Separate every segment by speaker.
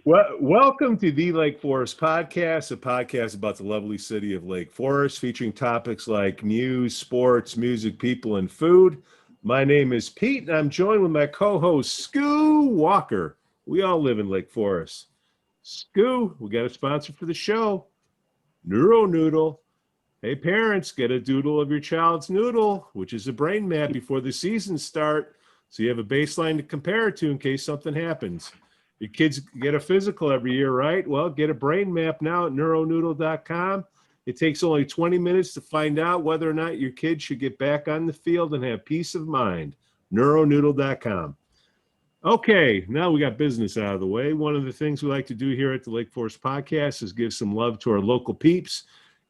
Speaker 1: Well, welcome to the Lake Forest Podcast, a podcast about the lovely city of Lake Forest, featuring topics like news, sports, music, people, and food. My name is Pete, and I'm joined with my co-host, Skoo Walker. We all live in Lake Forest. Skoo, we got a sponsor for the show, Neuro Noodle. Hey, parents, get a doodle of your child's noodle, which is a brain map before the season start, so you have a baseline to compare it to in case something happens. Your kids get a physical every year, right? Well, get a brain map now at neuronoodle.com. It takes only 20 minutes to find out whether or not your kid should get back on the field and have peace of mind. Neuronoodle.com. Okay, now we got business out of the way. One of the things we like to do here at the Lake Forest Podcast is give some love to our local peeps.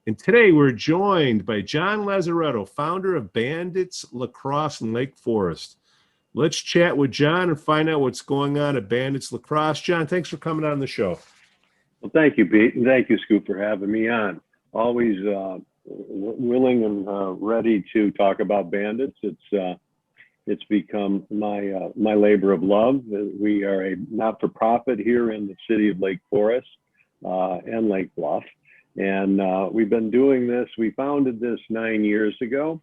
Speaker 1: And today we're joined by John Lazzaretto, founder of Bandits Lacrosse in Lake Forest. Let's chat with John and find out what's going on at Bandits Lacrosse. John, thanks for coming on the show.
Speaker 2: Well, thank you, Pete, and thank you, Skoo, for having me on. Always willing and ready to talk about Bandits. It's become my labor of love. We are a not-for-profit here in the city of Lake Forest and Lake Bluff, and we've been doing this. We founded this 9 years ago.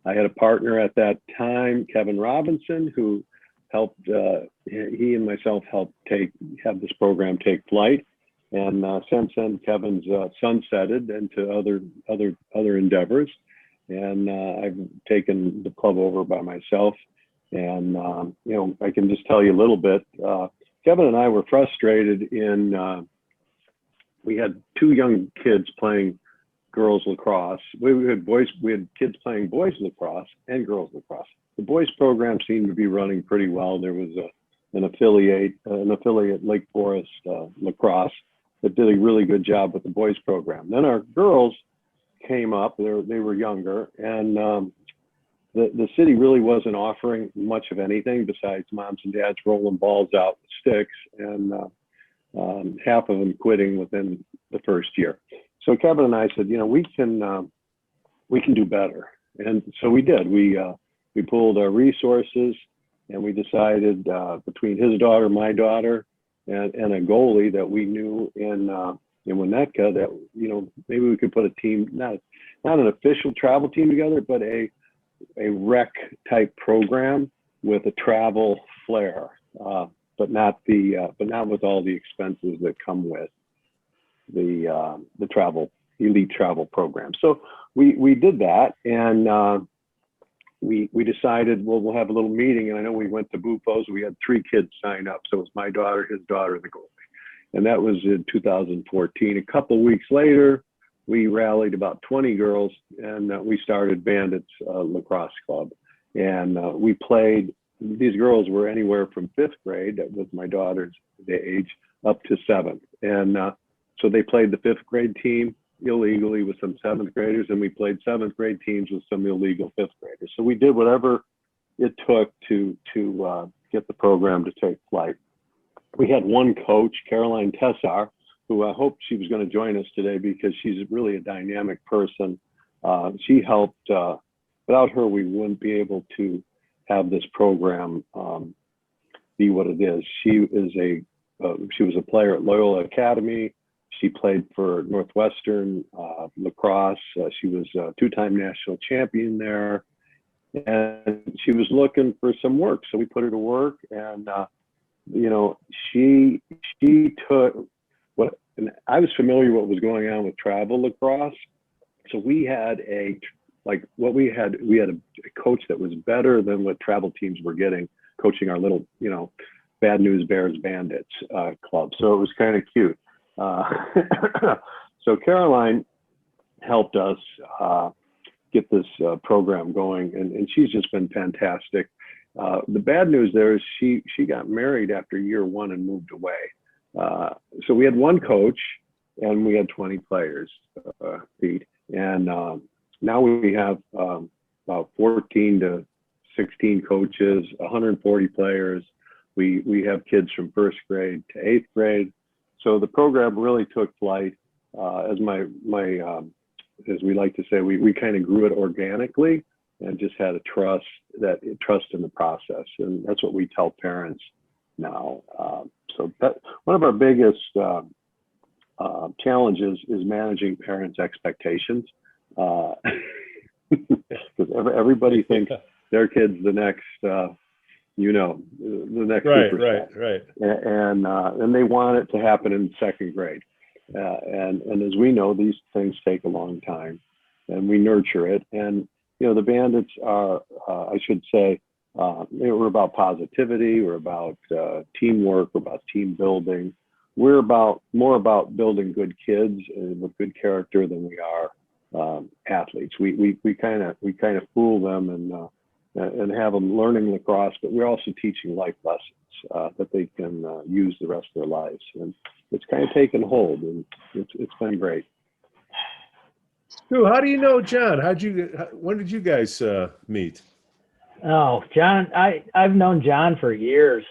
Speaker 2: I had a partner at that time, Kevin Robinson, who helped, he and myself helped have this program take flight. And since then, Kevin's sunsetted into other endeavors. And I've taken the club over by myself. And, I can just tell you a little bit. Kevin and I were frustrated we had two young kids playing girls lacrosse. We had kids playing boys lacrosse and girls lacrosse. The boys program seemed to be running pretty well. There was an affiliate Lake Forest Lacrosse that did a really good job with the boys program. Then our girls came up. They were younger, and the city really wasn't offering much of anything besides moms and dads rolling balls out with sticks, and half of them quitting within the first year. So Kevin and I said, we can do better. And so we did. We pooled our resources, and we decided between his daughter, my daughter, and a goalie that we knew in Winnetka that, maybe we could put a team, not an official travel team together, but a rec type program with a travel flair, but not with all the expenses that come with the elite travel program. So we did that, and we decided, well, we'll have a little meeting. And I know we went to Bufos. We had 3 kids sign up. So it was my daughter, his daughter, and the goalie. And that was in 2014. A couple of weeks later, we rallied about 20 girls, and we started Bandits Lacrosse Club. And we played. These girls were anywhere from 5th grade, that was my daughter's age, up to 7th. And so they played the 5th grade team illegally with some 7th graders, and we played 7th grade teams with some illegal 5th graders. So we did whatever it took to get the program to take flight. We had one coach, Caroline Tessar, who I hope she was going to join us today because she's really a dynamic person. She helped. Without her, we wouldn't be able to have this program be what it is. She was a player at Loyola Academy. She played for Northwestern lacrosse. She was a 2-time national champion there, and she was looking for some work. So we put her to work, and she took what. And I was familiar with what was going on with travel lacrosse. So we had a coach that was better than what travel teams were getting, coaching our little, Bad News Bears Bandits club. So it was kind of cute. So Caroline helped us get this program going, and she's just been fantastic. The bad news there is she got married after year 1 and moved away. So we had one coach and we had 20 players, Pete. And now we have about 14 to 16 coaches, 140 players. We have kids from 1st grade to 8th grade. So the program really took flight. As we like to say, we kind of grew it organically. and just had a trust in the process. And that's what we tell parents now. So that one of our biggest challenges is managing parents' expectations. Because everybody thinks their kid's the next, the next superstar.
Speaker 1: Right.
Speaker 2: And they want it to happen in second grade. And as we know, these things take a long time, and we nurture it. And the Bandits are, I should say, we're about positivity. We're about teamwork. We're about team building. We're more about building good kids with good character than we are athletes. We kind of fool them and have them learning lacrosse, but we're also teaching life lessons that they can use the rest of their lives. And it's kind of taken hold, and it's been great.
Speaker 1: Skoo, how do you know John? When did you guys meet?
Speaker 3: Oh, John, I've known John for years.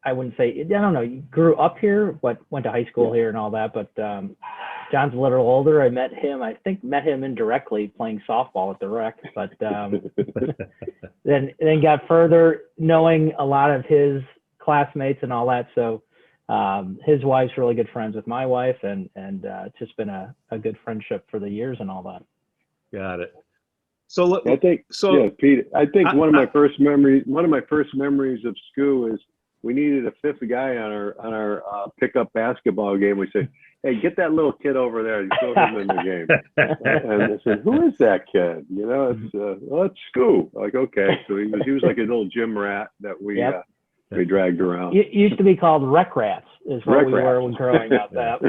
Speaker 3: I wouldn't say, I don't know, you grew up here, but went to high school here and all that, but John's a little older. I met him indirectly playing softball at the rec, but then got further knowing a lot of his classmates and all that. So his wife's really good friends with my wife, and it's just been a good friendship for the years and all that.
Speaker 1: Got it. So
Speaker 2: I think, Pete, I think one of my first memories of Skoo is we needed a fifth guy on our pickup basketball game. We said, "Hey, get that little kid over there and throw him in the game." And I said, "Who is that kid?" It's Skoo. Like, okay, so he was like a little gym rat that we dragged around.
Speaker 3: It used to be called rec rats, is what we were when growing up. Right.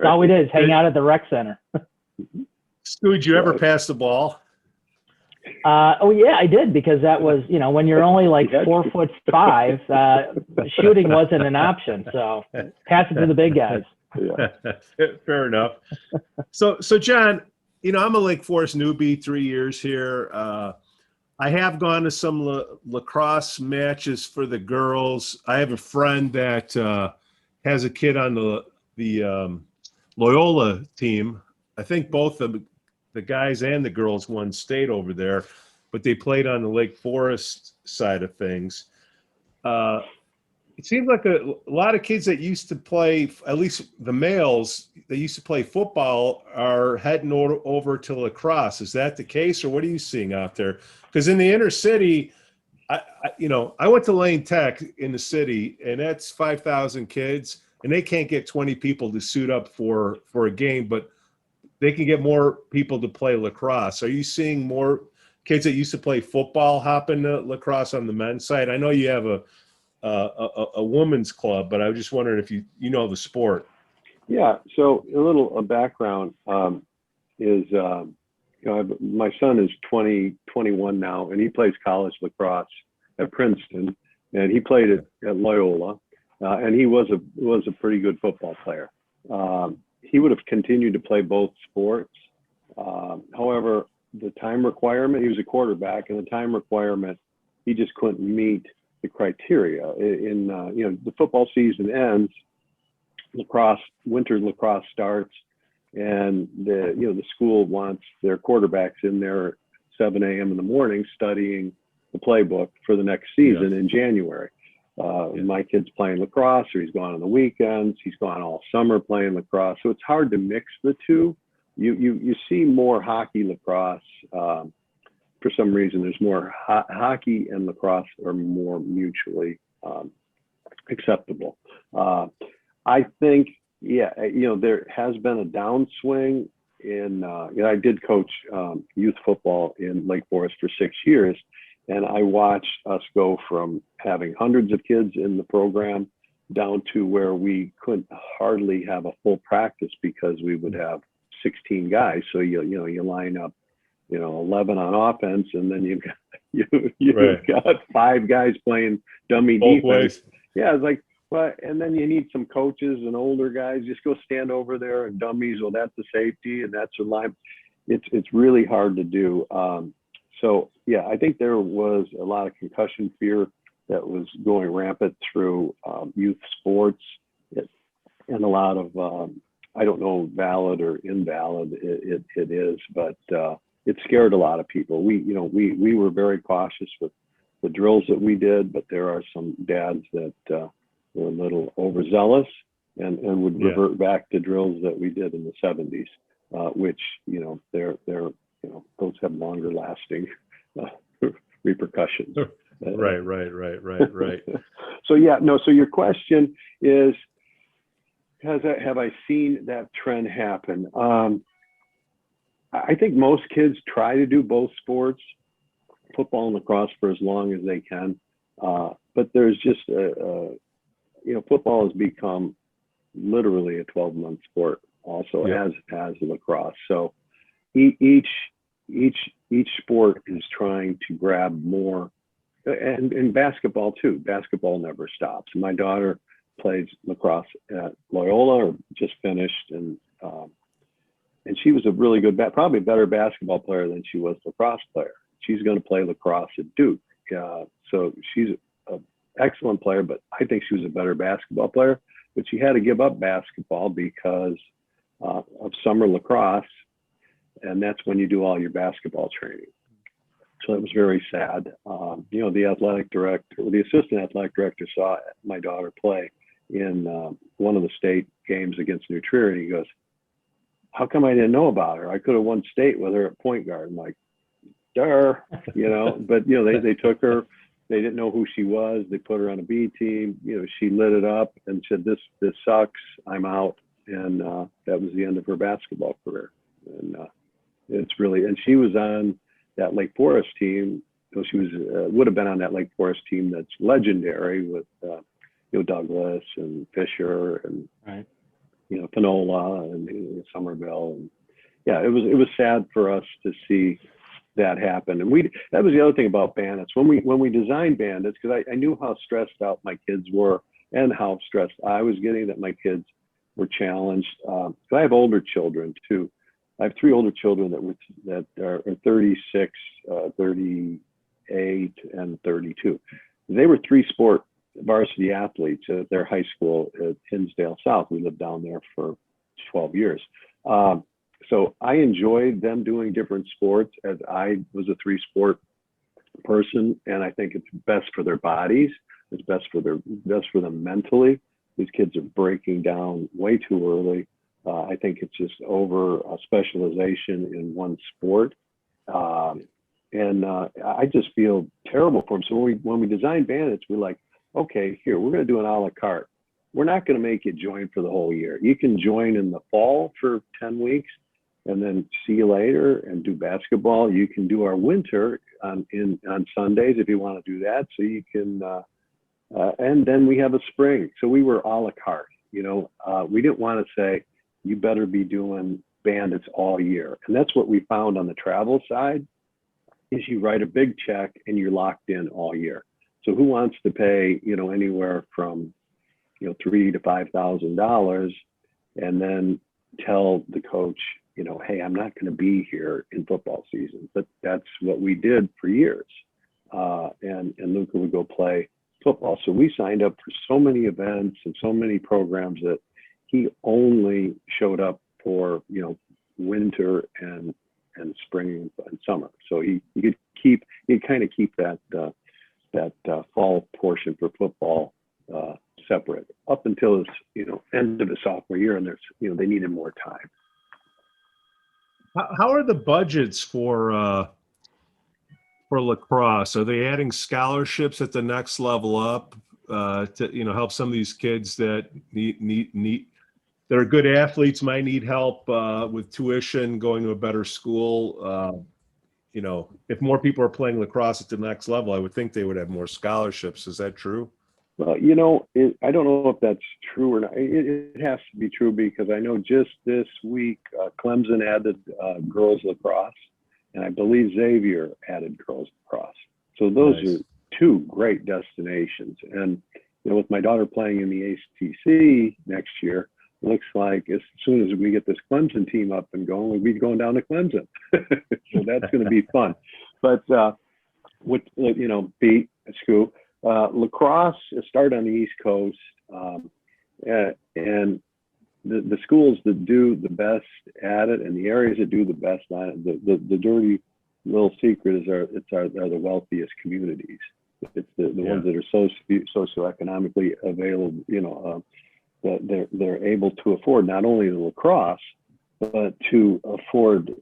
Speaker 3: All we did is hang out at the rec center.
Speaker 1: Skoo, did you ever pass the ball?
Speaker 3: Oh yeah, I did, because that was, when you're only like 4'5", shooting wasn't an option. So pass it to the big guys.
Speaker 1: Yeah. Fair enough. So John, I'm a Lake Forest newbie, 3 years here. I have gone to some lacrosse matches for the girls. I have a friend that has a kid on the Loyola team. I think both the guys and the girls won state over there, but they played on the Lake Forest side of things. It seems like a lot of kids that used to play, at least the males that used to play football, are heading over to lacrosse. Is that the case, or what are you seeing out there? Because in the inner city, I went to Lane Tech in the city, and that's 5,000 kids, and they can't get 20 people to suit up for a game, but they can get more people to play lacrosse. Are you seeing more kids that used to play football hop into lacrosse on the men's side? I know you have a women's club, but I was just wondering if you know the sport.
Speaker 2: Yeah. So a little background is my son is 21 now, and he plays college lacrosse at Princeton, and he played at Loyola, and he was a pretty good football player. He would have continued to play both sports. However, the time requirement, he was a quarterback, and the time requirement, he just couldn't meet the criteria. The football season ends, winter lacrosse starts, and the school wants their quarterbacks in there at 7 a.m. in the morning studying the playbook for the next season in January. My kid's playing lacrosse, or he's gone on the weekends. He's gone all summer playing lacrosse. So it's hard to mix the two. You see more hockey lacrosse. For some reason, there's more hockey and lacrosse are more mutually acceptable. I think, there has been a downswing in, I did coach youth football in Lake Forest for 6 years. And I watched us go from having hundreds of kids in the program down to where we couldn't hardly have a full practice because we would have 16 guys. So you line up, 11 on offense, and then you've got 5 guys playing dummy
Speaker 1: both
Speaker 2: defense.
Speaker 1: ways.
Speaker 2: Yeah, it's like, well, and then you need some coaches and older guys. Just go stand over there and dummies. Well, that's a safety and that's a line. It's really hard to do. So yeah, I think there was a lot of concussion fear that was going rampant through youth sports, and a lot of I don't know, valid or invalid it is, but it scared a lot of people. We were very cautious with the drills that we did, but there are some dads that were a little overzealous and would revert back to drills that we did in the 70s, which, they're those have longer lasting repercussions.
Speaker 1: Right.
Speaker 2: So so your question is, have I seen that trend happen? I think most kids try to do both sports, football and lacrosse, for as long as they can. But there's just, football has become literally a 12-month sport also, as lacrosse. So each sport is trying to grab more, and basketball too. Basketball never stops. My daughter plays lacrosse at Loyola, or just finished, and she was a really good, probably a better basketball player than she was lacrosse player. She's going to play lacrosse at Duke. So she's an excellent player, but I think she was a better basketball player. But she had to give up basketball because of summer lacrosse, and that's when you do all your basketball training. So it was very sad. The athletic director, the assistant athletic director, saw my daughter play in one of the state games against New Trier, and he goes, "How come I didn't know about her? I could have won state with her at point guard." I'm like, "Duh," But they took her. They didn't know who she was. They put her on a B team. She lit it up and said, "This sucks. I'm out." And that was the end of her basketball career. And it's really, and she was on that Lake Forest team. She would have been on that Lake Forest team that's legendary with Douglas and Fisher and Panola and Somerville. And it was sad for us to see that happen. And that was the other thing about Bandits. When we designed Bandits, because I knew how stressed out my kids were and how stressed I was getting, that my kids were challenged. I have older children too. I have 3 older children that are 36, 38, and 32. They were 3-sport varsity athletes at their high school at Hinsdale South. We lived down there for 12 years. So I enjoyed them doing different sports, as I was a 3-sport person, and I think it's best for their bodies. It's best for them mentally. These kids are breaking down way too early. I think it's just over specialization in one sport. And I just feel terrible for them. So when we designed Bandits, we're like, okay, here, we're going to do an a la carte. We're not going to make you join for the whole year. You can join in the fall for 10 weeks and then see you later and do basketball. You can do our winter on Sundays if you want to do that. So you can, and then we have a spring. So we were a la carte. We didn't want to say, you better be doing Bandits all year. And that's what we found on the travel side, is you write a big check and you're locked in all year. So who wants to pay, anywhere from, $3,000 to $5,000 and then tell the coach, hey, I'm not going to be here in football season. But that's what we did for years. And Luca would go play football. So we signed up for so many events and so many programs that he only showed up for, winter and spring and summer. So he'd kind of keep that fall portion for football separate up until his end of his sophomore year, and they needed more time.
Speaker 1: How are the budgets for lacrosse? Are they adding scholarships at the next level up to help some of these kids that need that are good athletes, might need help with tuition, going to a better school? If more people are playing lacrosse at the next level, I would think they would have more scholarships. Is that true?
Speaker 2: Well, I don't know if that's true or not. It has to be true, because I know just this week, Clemson added girls lacrosse, and I believe Xavier added girls lacrosse. So those are 2 great destinations. And with my daughter playing in the ACC next year, looks like as soon as we get this Clemson team up and going, we'll be going down to Clemson. So that's going to be fun. But with Skoo, lacrosse started on the East Coast, and the schools that do the best at it and the areas that do the best on it, the dirty little secret is are the wealthiest communities. It's the ones that are socioeconomically available, that they're able to afford not only the lacrosse, but to afford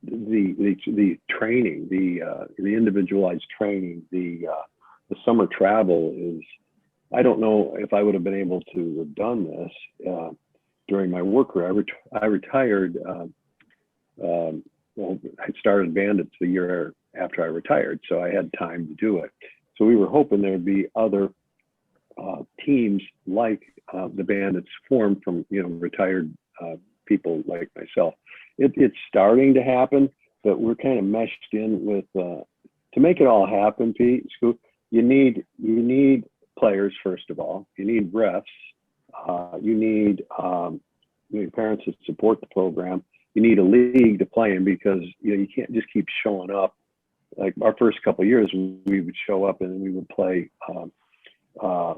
Speaker 2: the training, the individualized training, the summer travel is. I don't know if I would have been able to have done this during my work career. I retired. I started Bandits the year after I retired, so I had time to do it. So we were hoping there'd be other teams like the Bandits formed from retired people like myself. It's starting to happen, but we're kind of meshed in with to make it all happen. Pete, Skoo, you need players first of all. You need refs. You need parents that support the program. You need a league to play in because you can't just keep showing up. Like our first couple of years, we would show up and we would play.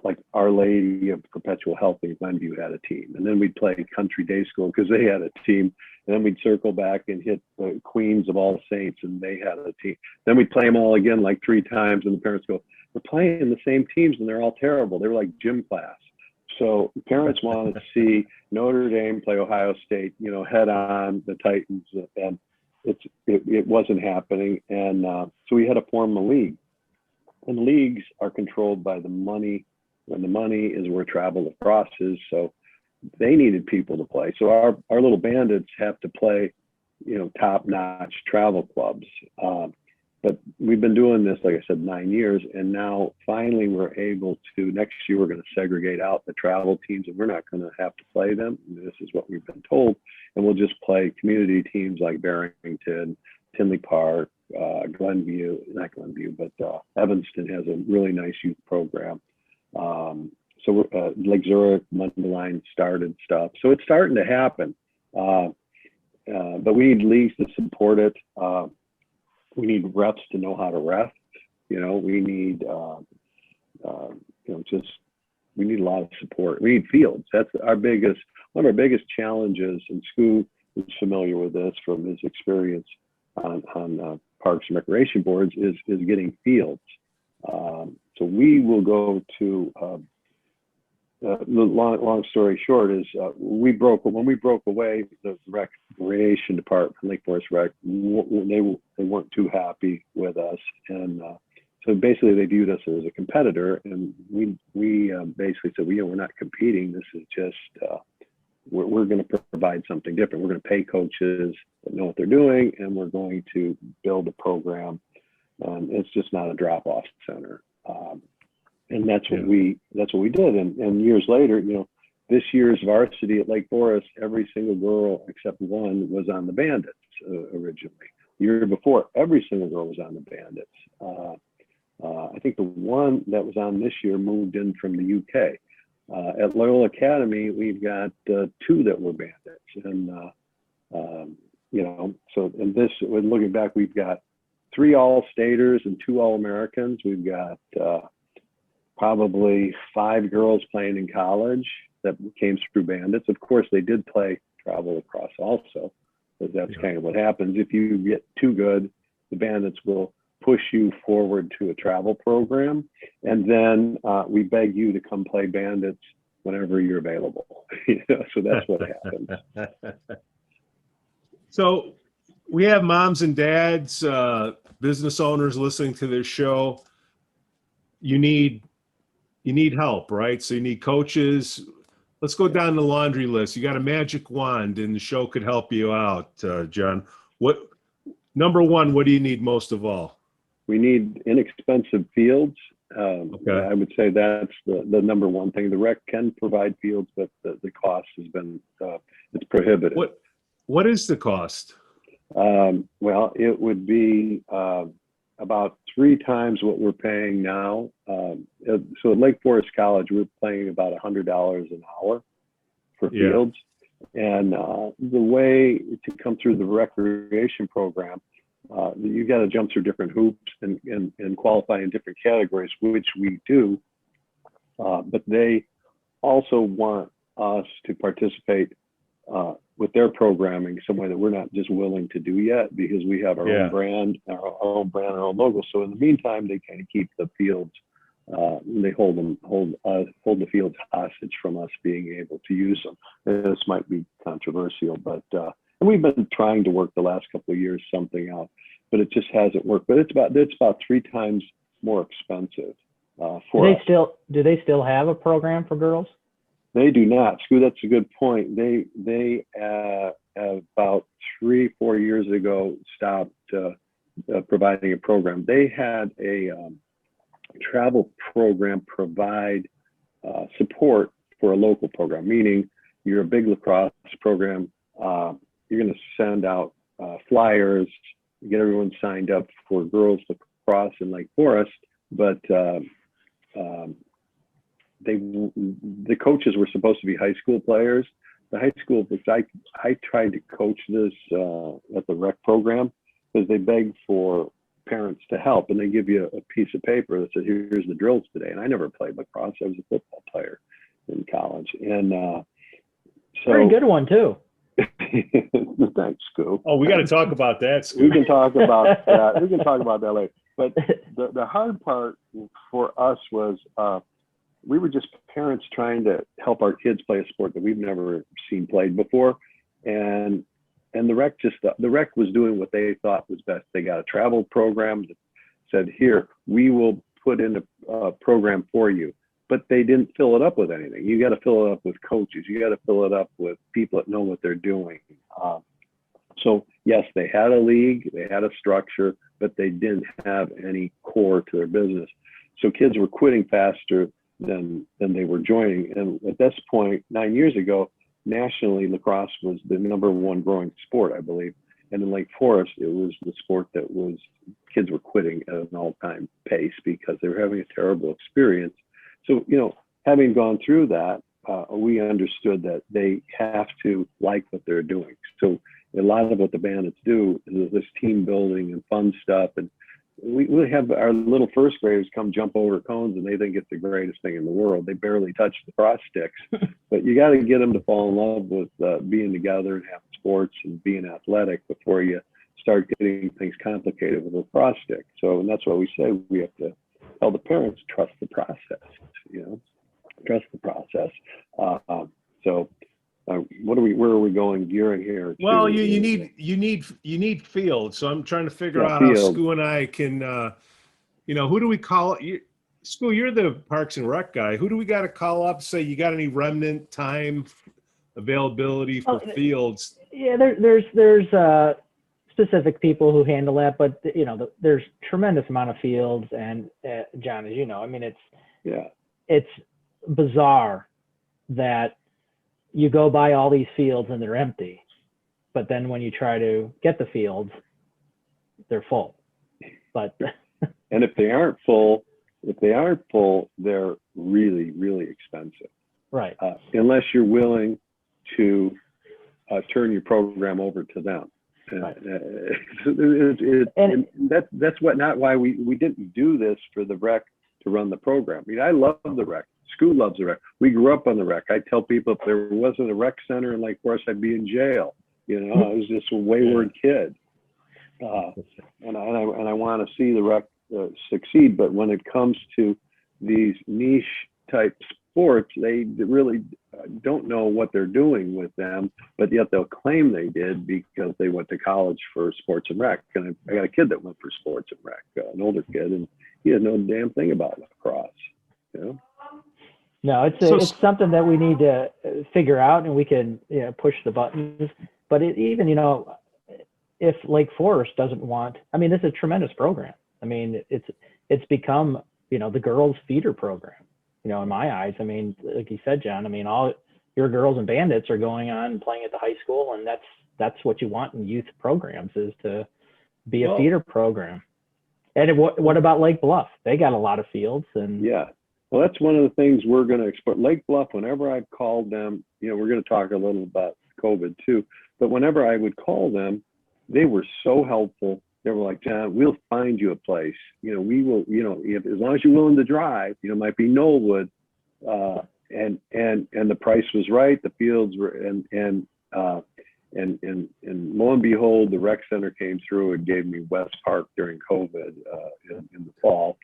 Speaker 2: Like Our Lady of Perpetual Health in Glenview had a team, and then we'd play Country Day School because they had a team, and then we'd circle back and hit the Queens of All Saints, and they had a team. Then we'd play them all again like 3 times, and the parents go, "We're playing the same teams, and they're all terrible. They're like gym class." So parents want to see Notre Dame play Ohio State, head on the Titans, and it wasn't happening, and so we had to form a league. And leagues are controlled by the money, and the money is where travel lacrosse is. So they needed people to play. So our little Bandits have to play, top-notch travel clubs. But we've been doing this, like I said, 9 years, and now finally we're able to. Next year we're going to segregate out the travel teams, and we're not going to have to play them. This is what we've been told, and we'll just play community teams like Barrington, Tinley Park, not Glenview, but Evanston has a really nice youth program. So Lake Zurich, Mundelein started stuff. So it's starting to happen. But we need leagues to support it. We need reps to know how to ref. We need, we need a lot of support. We need fields. That's one of our biggest challenges, and Skoo is familiar with this from his experience on parks and recreation boards, is getting fields. So we will go to, the long story short is when we broke away, the recreation department, Lake Forest Rec, they weren't too happy with us, and so basically they viewed us as a competitor, and we basically said, we're not competing. This is just we're going to provide something different. We're going to pay coaches that know what they're doing, and we're going to build a program. It's just not a drop-off center. And that's what we did. And years later, this year's varsity at Lake Forest, every single girl except one was on the Bandits originally. The year before, every single girl was on the Bandits. I think the one that was on this year moved in from the UK. At Loyola Academy, we've got 2 that were Bandits. And, so in this, when looking back, we've got 3 All-Staters and 2 All-Americans. We've got probably 5 girls playing in college that came through Bandits. Of course, they did play travel lacrosse also, because that's kind of what happens. If you get too good, the Bandits will push you forward to a travel program, and then we beg you to come play Bandits whenever you're available. So that's what happens.
Speaker 1: So we have moms and dads, business owners listening to this show. You need help, right? So you need coaches. Let's go down the laundry list. You got a magic wand, and the show could help you out, John. Number one, what do you need most of all?
Speaker 2: We need inexpensive fields.
Speaker 1: Okay.
Speaker 2: I would say that's the number one thing. The rec can provide fields, but the cost has been it's prohibitive.
Speaker 1: What is the cost?
Speaker 2: Well, it would be about 3 times what we're paying now. So at Lake Forest College, we're paying about $100 an hour for fields. And the way to come through the recreation program, you got to jump through different hoops and qualify in different categories, which we do. But they also want us to participate with their programming some way that we're not just willing to do yet, because we have our own brand, our own logo. So in the meantime, they kind of keep the fields. They hold the fields hostage from us being able to use them. And this might be controversial, but and we've been trying to work the last couple of years something out, but it just hasn't worked. But it's about 3 times more expensive for us.
Speaker 3: Do they still have a program for girls?
Speaker 2: They do not. Skoo, that's a good point. They about 3-4 years ago stopped providing a program. They had a travel program provide support for a local program, meaning you're a big lacrosse program, you're going to send out flyers, get everyone signed up for girls lacrosse in Lake Forest, but the coaches were supposed to be high school players. The high school, because I tried to coach this at the rec program, because they begged for parents to help, and they give you a piece of paper that says, here's the drills today. And I never played lacrosse. I was a football player in college. And so
Speaker 3: pretty good one too.
Speaker 2: Thanks, Skoo.
Speaker 1: Oh, we got to talk about that, Skoo.
Speaker 2: We can talk about that. We can talk about that later. But the hard part for us was we were just parents trying to help our kids play a sport that we've never seen played before. And the rec was doing what they thought was best. They got a travel program that said, here, we will put in a program for you. But they didn't fill it up with anything. You got to fill it up with coaches. You got to fill it up with people that know what they're doing. So yes, they had a league, they had a structure, but they didn't have any core to their business. So kids were quitting faster than they were joining. And at this point, 9 years ago, nationally, lacrosse was the #1 growing sport, I believe. And in Lake Forest, it was the sport that kids were quitting at an all-time pace because they were having a terrible experience. So, having gone through that, we understood that they have to like what they're doing. So a lot of what the Bandits do is this team building and fun stuff. And we have our little first graders come jump over cones and they think it's the greatest thing in the world. They barely touch the cross sticks, but you got to get them to fall in love with being together and having sports and being athletic before you start getting things complicated with a cross stick. So, and that's why we say we have to tell the parents, trust the process, trust the process. Where are we going gearing here?
Speaker 1: Well, you need fields. So I'm trying to figure out
Speaker 2: field.
Speaker 1: how Skoo and I can, who do we call it? Skoo, you're the Parks and Rec guy. Who do we got to call up? Say you got any remnant time availability for fields?
Speaker 3: Yeah, there's specific people who handle that, but there's tremendous amount of fields. And John, as you know, I mean, it's bizarre that you go by all these fields and they're empty, but then when you try to get the fields, they're full. But
Speaker 2: and if they aren't full, they're really, really expensive.
Speaker 3: Right.
Speaker 2: Unless you're willing to turn your program over to them.
Speaker 3: Right.
Speaker 2: That's not why we didn't do this for the rec to run the program. I mean, I love the rec. Skoo loves the rec. We grew up on the rec. I tell people if there wasn't a rec center in Lake Forest, I'd be in jail. I was just a wayward kid, and I want to see the rec succeed. But when it comes to these niche type sports, they really don't know what they're doing with them, but yet they'll claim they did because they went to college for sports and rec. And I got a kid that went for sports and rec, an older kid, and he had no damn thing about lacrosse.
Speaker 3: No, it's something that we need to figure out, and we can push the buttons. But even if Lake Forest doesn't want, I mean, this is a tremendous program. I mean, it's become the girls' feeder program. In my eyes, I mean, like you said, John, I mean, all your girls and Bandits are going on playing at the high school, and that's what you want in youth programs, is to be a feeder program. And what about Lake Bluff? They got a lot of fields. And
Speaker 2: yeah, well, that's one of the things we're going to explore. Lake Bluff, whenever I've called them, we're going to talk a little about COVID too, but whenever I would call them, they were so helpful. They were like, John, we'll find you a place. We will, as long as you're willing to drive, it might be Knollwood, the price was right. The fields were, and lo and behold, the rec center came through and gave me West Park during COVID in the fall,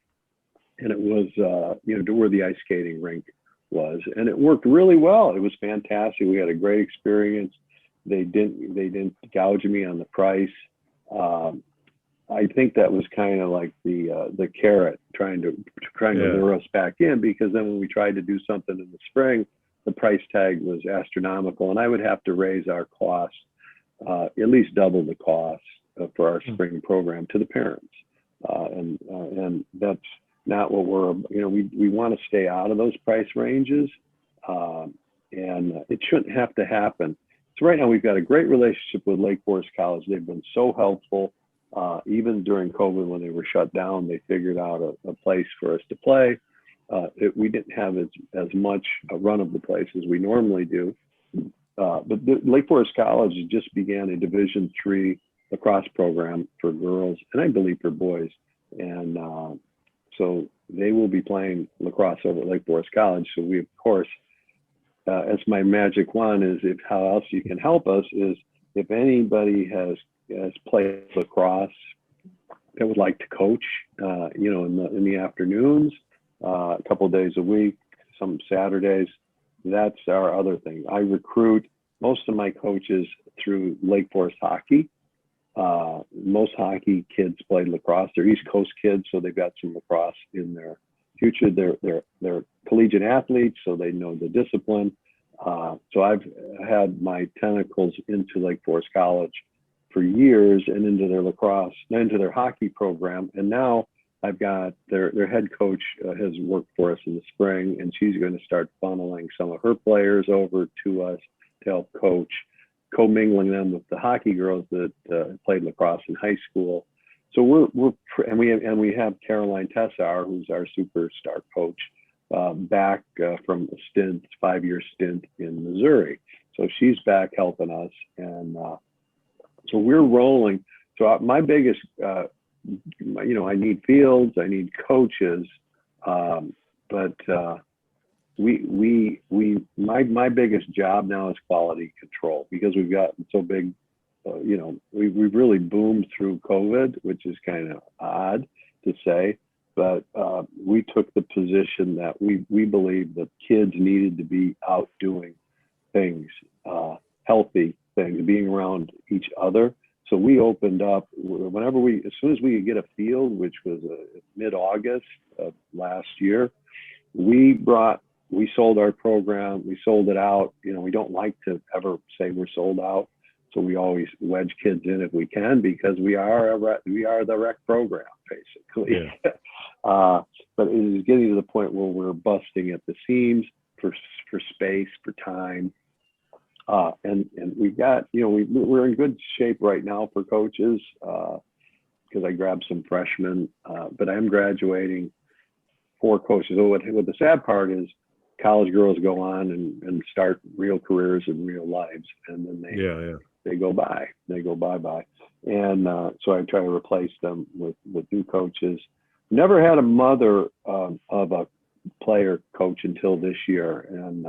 Speaker 2: and it was to where the ice skating rink was, and it worked really well. It was fantastic. We had a great experience. They didn't gouge me on the price. I think that was kind of like the carrot trying to lure us back in, because then when we tried to do something in the spring, the price tag was astronomical, and I would have to raise our costs at least double the cost for our spring program to the parents, and that's not what we want to stay out of those price ranges, and it shouldn't have to happen. So right now we've got a great relationship with Lake Forest College. They've been so helpful. Even during COVID, when they were shut down, they figured out a place for us to play. We didn't have as much a run of the place as we normally do. But Lake Forest College just began a Division III lacrosse program for girls, and I believe for boys. And so they will be playing lacrosse over at Lake Forest College. So we, of course, as my magic wand is, if how else you can help us is if anybody has played lacrosse that would like to coach, in the afternoons, a couple of days a week, some Saturdays. That's our other thing. I recruit most of my coaches through Lake Forest hockey. Most hockey kids played lacrosse. They're East Coast kids, so they've got some lacrosse in their future. They're collegiate athletes, so they know the discipline. So I've had my tentacles into Lake Forest College for years and into their hockey program. And now I've got their head coach has worked for us in the spring, and she's going to start funneling some of her players over to us to help coach, commingling them with the hockey girls that played lacrosse in high school. So we have Caroline Tessar, who's our superstar coach, back from a 5-year stint in Missouri. So she's back helping us, and so we're rolling. So my biggest, I need fields, I need coaches, but my biggest job now is quality control, because we've gotten so big. We've really boomed through COVID, which is kind of odd to say, but we took the position that we believe that kids needed to be out doing things, healthy things, being around each other. So we opened up as soon as we could get a field, which was mid-August of last year, we sold our program, we sold it out. We don't like to ever say we're sold out. So we always wedge kids in if we can, because we are the rec program, basically. Yeah. But it is getting to the point where we're busting at the seams for space, for time. And we've got, we're in good shape right now for coaches, because I grabbed some freshmen, but I'm graduating 4 coaches. So what the sad part is, college girls go on and start real careers and real lives, and then they go bye. They go bye. And so I try to replace them with new coaches. Never had a mother of a player coach until this year, and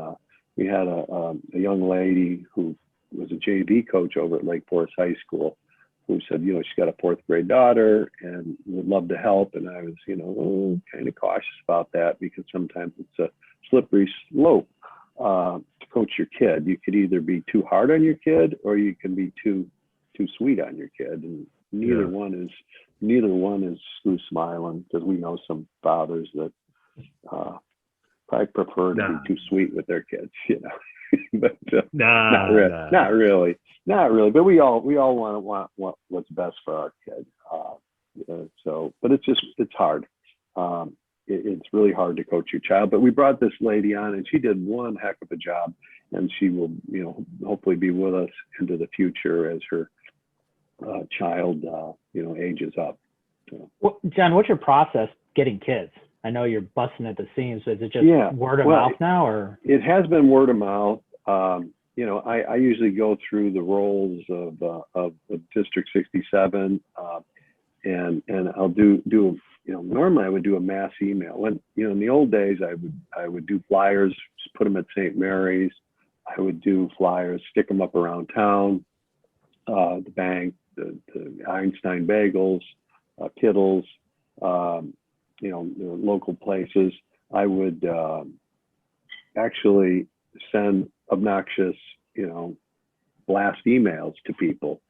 Speaker 2: we had a young lady who was a JV coach over at Lake Forest High School, who said, she's got a 4th grade daughter and would love to help. And I was, kind of cautious about that, because sometimes it's a slippery slope to coach your kid. You could either be too hard on your kid, or you can be too sweet on your kid, and neither one is Skoo smiling, because we know some fathers that probably prefer to be too sweet with their kids, but not really. But we all want what's best for our kid. But it's hard. It's really hard to coach your child. But we brought this lady on, and she did one heck of a job, and she will, hopefully be with us into the future as her child, ages up. So.
Speaker 3: Well, John, what's your process getting kids? I know you're busting at the seams. Is it just word of mouth now, or? It
Speaker 2: has been word of mouth. I usually go through the roles of District 67, and I'll do normally I would do a mass email. When in the old days I would do flyers, just put them at St. Mary's. I would do flyers, stick them up around town, the bank, the Einstein Bagels, Kittles, the local places. I would actually send obnoxious, blast emails to people,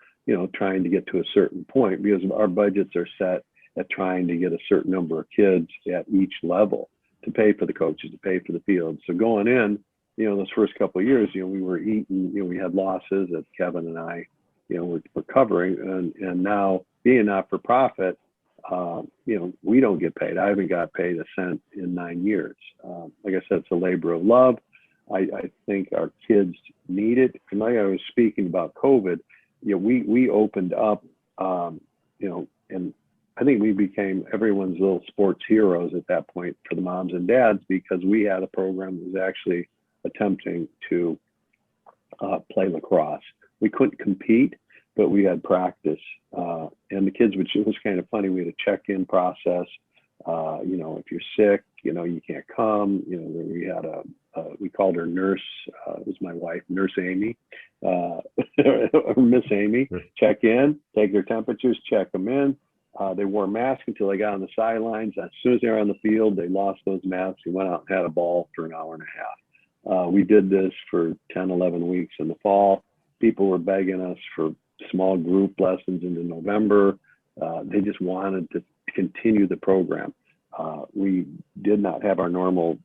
Speaker 2: trying to get to a certain point, because our budgets are set at trying to get a certain number of kids at each level to pay for the coaches, to pay for the field. So going in, those first couple of years, we were eating, we had losses that Kevin and I, were covering, and now being not for profit, we don't get paid. I haven't got paid a cent in 9 years. Like I said, it's a labor of love. I think our kids need it. And like I was speaking about COVID, we opened up, and I think we became everyone's little sports heroes at that point for the moms and dads, because we had a program that was actually attempting to play lacrosse. We couldn't compete, but we had practice. And the kids, it was kind of funny, we had a check-in process. If you're sick, you can't come. We had we called her nurse, it was my wife, Nurse Amy, Miss Amy, check in, take their temperatures, check them in. They wore masks until they got on the sidelines. As soon as they were on the field, they lost those masks. We went out and had a ball for an hour and a half. We did this for 10, 11 weeks in the fall. People were begging us for small group lessons into November. They just wanted to continue the program. We did not have our normal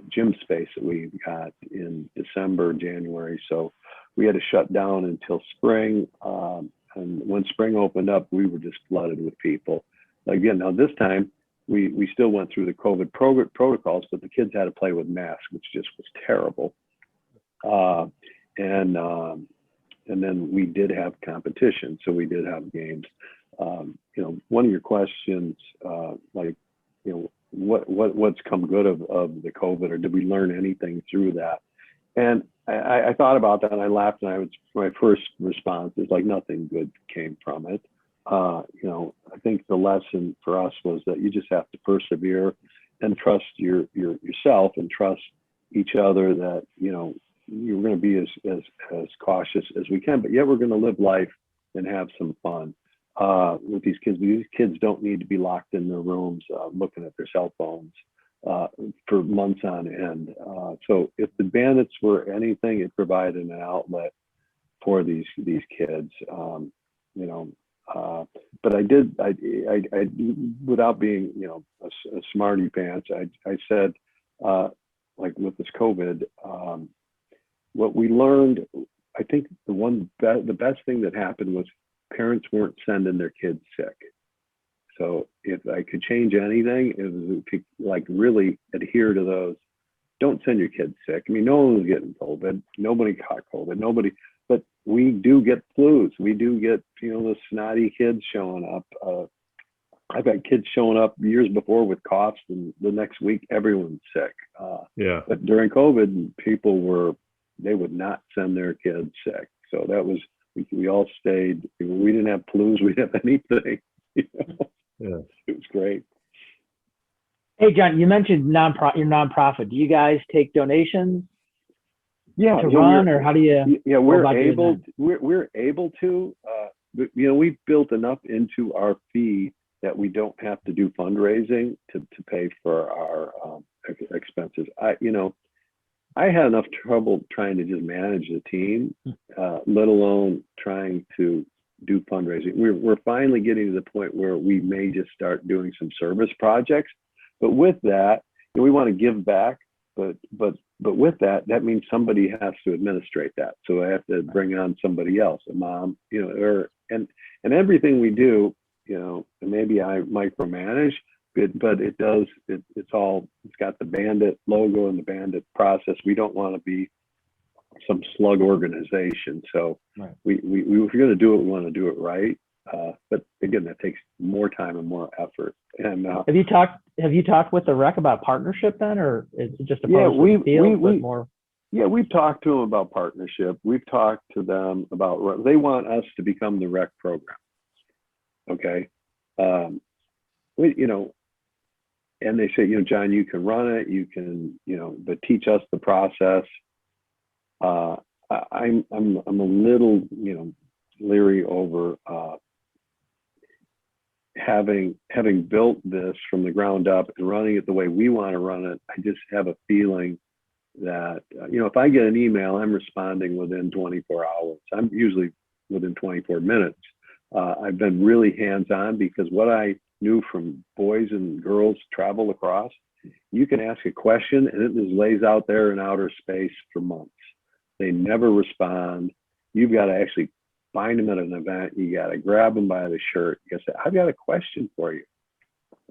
Speaker 2: gym space that we got in December, January. So we had to shut down until spring. And when spring opened up, we were just flooded with people. Again, now this time, we still went through the COVID protocols, but the kids had to play with masks, which just was terrible. And then we did have competition, so we did have games. One of your questions, what's come good of the COVID, or did we learn anything through that? And I thought about that, and I laughed, and my first response is like, nothing good came from it. I think the lesson for us was that you just have to persevere and trust yourself and trust each other, that you're going to be as cautious as we can, but yet we're going to live life and have some fun with these kids. These kids don't need to be locked in their rooms looking at their cell phones for months on end. So if the Bandits were anything, it provided an outlet for these kids. But I did, without being, a smarty pants, I said, like with this COVID, what we learned, I think the best thing that happened was parents weren't sending their kids sick. So if I could change anything, it was to really adhere to those. Don't send your kids sick. I mean, no one was getting COVID. Nobody caught COVID. But we do get flus. We do get, the snotty kids showing up. I've had kids showing up years before with coughs, and the next week everyone's sick. But during COVID, they would not send their kids sick. So that was, we all stayed. We didn't have flus. We didn't have anything.
Speaker 1: Yeah.
Speaker 2: It was great.
Speaker 3: Hey, John, you mentioned your nonprofit. Do you guys take donations?
Speaker 2: Yeah,
Speaker 3: to run, or how do you?
Speaker 2: Yeah, we're able to. We've built enough into our fee that we don't have to do fundraising to pay for our expenses. I had enough trouble trying to just manage the team, let alone trying to do fundraising. We're finally getting to the point where we may just start doing some service projects, but with that, we want to give back, but with that means somebody has to administrate that. So I have to bring on somebody else, a mom, and everything we do, maybe I micromanage, but it's got the Bandit logo and the Bandit process. We don't want to be some slug organization. So right. If you're going to do it, we want to do it right. But again, that takes more time and more effort. And
Speaker 3: have you talked with the rec about partnership then, or is it just a more?
Speaker 2: Yeah, we've talked to them about partnership. We've talked to them about, they want us to become the rec program. Okay. And they say, John, you can run it, you can, but teach us the process. I'm a little, leery over having built this from the ground up and running it the way we want to run it. I just have a feeling that, if I get an email, I'm responding within 24 hours. I'm usually within 24 minutes. I've been really hands-on because what I knew from boys and girls travel lacrosse, you can ask a question and it just lays out there in outer space for months. They never respond. You've got to actually find them at an event. You got to grab them by the shirt. You got to say, I've got a question for you.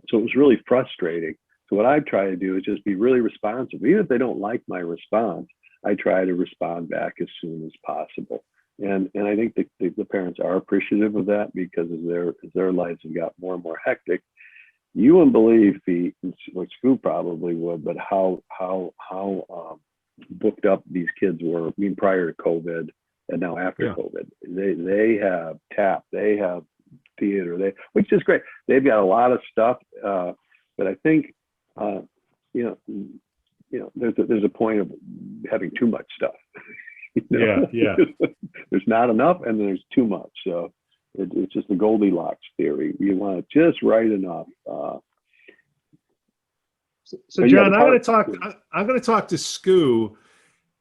Speaker 2: So it was really frustrating. So what I try to do is just be really responsive. Even if they don't like my response, I try to respond back as soon as possible. And I think the parents are appreciative of that because as their lives have got more and more hectic, you wouldn't believe what Skoo probably would, but how booked up these kids were. I mean, prior to COVID and now after COVID, they have tap, they have theater, which is great. They've got a lot of stuff, but I think there's a point of having too much stuff.
Speaker 1: Yeah.
Speaker 2: There's not enough and there's too much. So it's just the Goldilocks theory. You want it just right enough.
Speaker 1: So John, I'm going to talk to Skoo,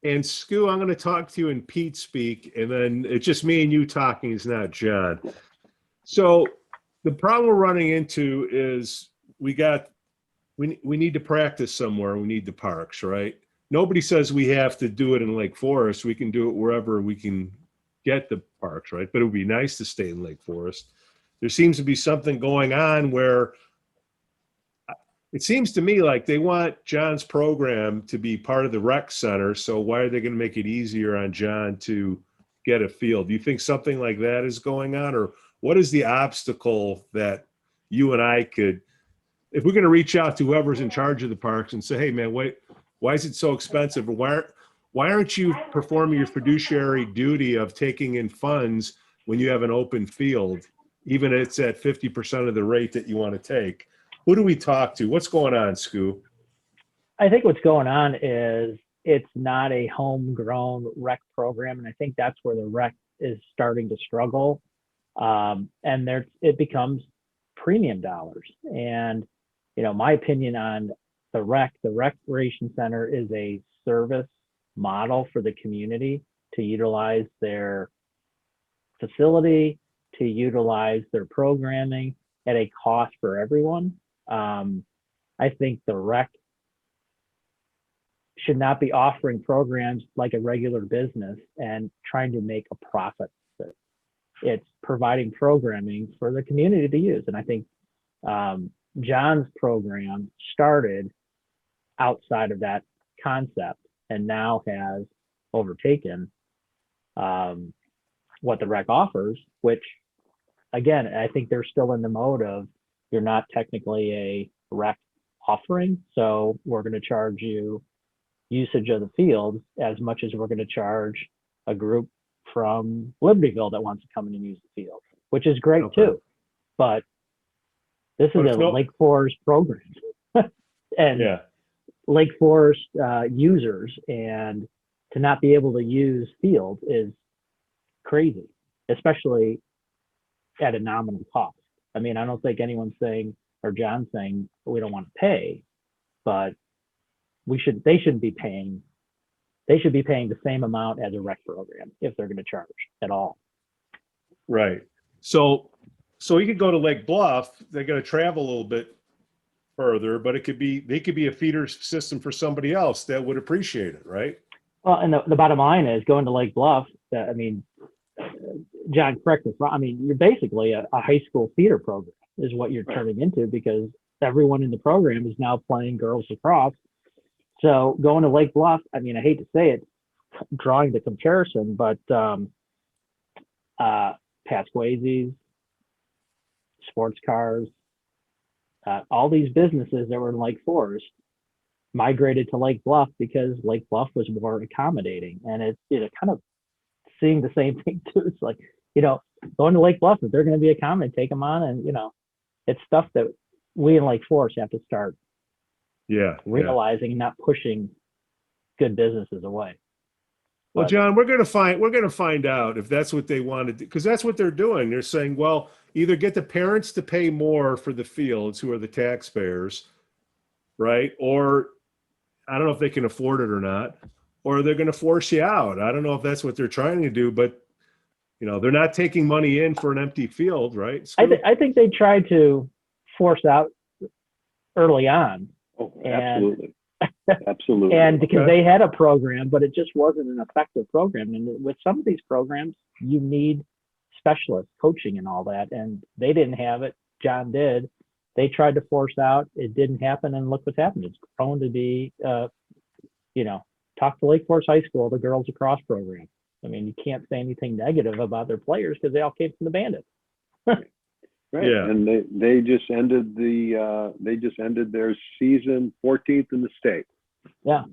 Speaker 1: and Skoo, I'm going to talk to you in Pete speak, and then it's just me and you talking. It's not John. So the problem we're running into is we need to practice somewhere. We need the parks, right? Nobody says we have to do it in Lake Forest. We can do it wherever we can get the parks, right? But it would be nice to stay in Lake Forest. There seems to be something going on where it seems to me like they want John's program to be part of the rec center. So why are they going to make it easier on John to get a field? Do you think something like that is going on? Or what is the obstacle that you and I could, if we're going to reach out to whoever's in charge of the parks and say, hey man, why is it so expensive? Or why aren't you performing your fiduciary duty of taking in funds when you have an open field, even if it's at 50% of the rate that you want to take? Who do we talk to? What's going on, Skoo?
Speaker 3: I think what's going on is it's not a homegrown rec program. And I think that's where the rec is starting to struggle. And it becomes premium dollars. And, my opinion on the recreation center is a service model for the community to utilize their facility, to utilize their programming at a cost for everyone. I think the rec should not be offering programs like a regular business and trying to make a profit. It's providing programming for the community to use. And I think John's program started outside of that concept and now has overtaken what the rec offers, which again, I think they're still in the mode of you're not technically a rec offering. So we're going to charge you usage of the field as much as we're going to charge a group from Libertyville that wants to come in and use the field, which is great too. But this is a Lake Forest program and Lake Forest users, and to not be able to use field is crazy, especially at a nominal cost. I mean, I don't think anyone's saying, or John's saying, we don't want to pay, but they shouldn't be paying. They should be paying the same amount as a rec program if they're going to charge at all.
Speaker 1: Right. So you could go to Lake Bluff. They're going to travel a little bit further, but they could be a feeder system for somebody else that would appreciate it, right?
Speaker 3: Well, and the bottom line is going to Lake Bluff. I mean, John, correct me if wrong. I mean, you're basically a high school theater program is what you're turning into, because everyone in the program is now playing girls lacrosse. So going to Lake Bluff, I mean, I hate to say it, drawing the comparison, but Pasquazi's, sports cars, all these businesses that were in Lake Forest migrated to Lake Bluff because Lake Bluff was more accommodating. And it's kind of seeing the same thing too. It's like, going to Lake Bluff, if they're going to be accommodating, take them on and, it's stuff that we in Lake Forest have to start
Speaker 1: Yeah.
Speaker 3: realizing and not pushing good businesses away.
Speaker 1: Well,
Speaker 3: But-
Speaker 1: John, we're going to find out if that's what they want to do, because that's what they're doing. They're saying, well, either get the parents to pay more for the fields, who are the taxpayers, right? Or I don't know if they can afford it or not, or they're going to force you out. I don't know if that's what they're trying to do, but they're not taking money in for an empty field, right? Skoo?
Speaker 3: I think they tried to force out early on.
Speaker 2: Oh,
Speaker 3: And-
Speaker 2: absolutely. Absolutely.
Speaker 3: And because
Speaker 1: Okay.
Speaker 3: they had a program, but it just wasn't an effective program. And with some of these programs, you need specialist coaching and all that. And they didn't have it. John did. They tried to force out. It didn't happen. And look what's happened. It's grown to be, talk to Lake Forest High School, the girls lacrosse program. I mean, you can't say anything negative about their players because they all came from the Bandits.
Speaker 2: Right.
Speaker 1: Yeah.
Speaker 2: And they just ended their season 14th in the state
Speaker 3: Yeah.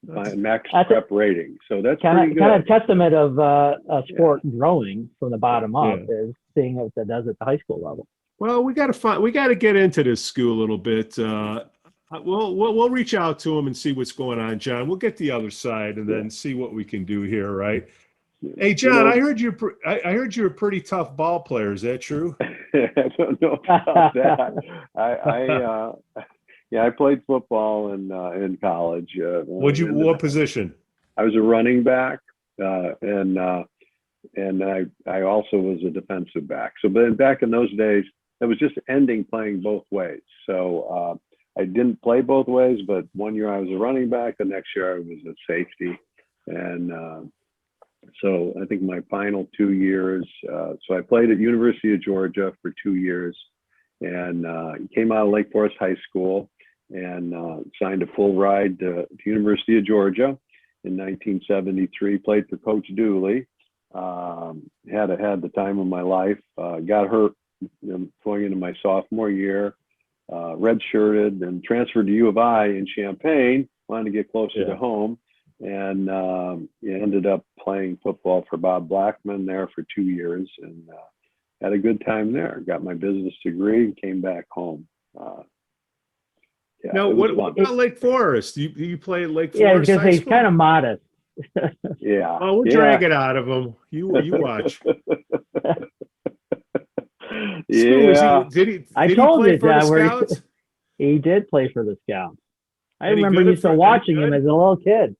Speaker 2: by max
Speaker 3: That's
Speaker 2: prep rating. So that's
Speaker 3: Kind
Speaker 2: pretty
Speaker 3: of
Speaker 2: good.
Speaker 3: testament of a sport growing from the bottom up
Speaker 1: Yeah.
Speaker 3: is seeing what that does at the high school level.
Speaker 1: Well, we got to get into this school a little bit. We'll reach out to them and see what's going on, John. We'll get the other side and then see what we can do here, right? Hey, John, I heard you're a pretty tough ball player. Is that true?
Speaker 2: I don't know about that. I played football in college.
Speaker 1: What position?
Speaker 2: I was a running back, and I also was a defensive back. So, but back in those days, it was just ending playing both ways. So I didn't play both ways, but one year I was a running back, the next year I was a safety, and so I think my final 2 years. So I played at University of Georgia for 2 years, and came out of Lake Forest High School and signed a full ride to University of Georgia in 1973. Played for Coach Dooley. Had the time of my life. Got hurt going into my sophomore year. Redshirted and transferred to U of I in Champaign. Wanted to get closer to home, and ended up playing football for Bob Blackman there for 2 years, and had a good time there. Got my business degree and came back home.
Speaker 1: Now, what about Lake Forest? You play at Lake
Speaker 3: Yeah,
Speaker 1: Forest?
Speaker 3: because
Speaker 1: High
Speaker 3: he's
Speaker 1: School?
Speaker 3: kind of modest.
Speaker 2: Yeah.
Speaker 1: Oh, we'll drag it out of him. You watch.
Speaker 2: Yeah.
Speaker 1: Did
Speaker 3: I
Speaker 1: he
Speaker 3: told
Speaker 1: play
Speaker 3: you,
Speaker 1: for the
Speaker 3: John, where
Speaker 1: Scouts?
Speaker 3: he did play for the Scouts. I
Speaker 1: Any
Speaker 3: remember
Speaker 1: good
Speaker 3: used to
Speaker 1: at-
Speaker 3: watching
Speaker 1: any
Speaker 3: him
Speaker 1: good?
Speaker 3: as a little kid.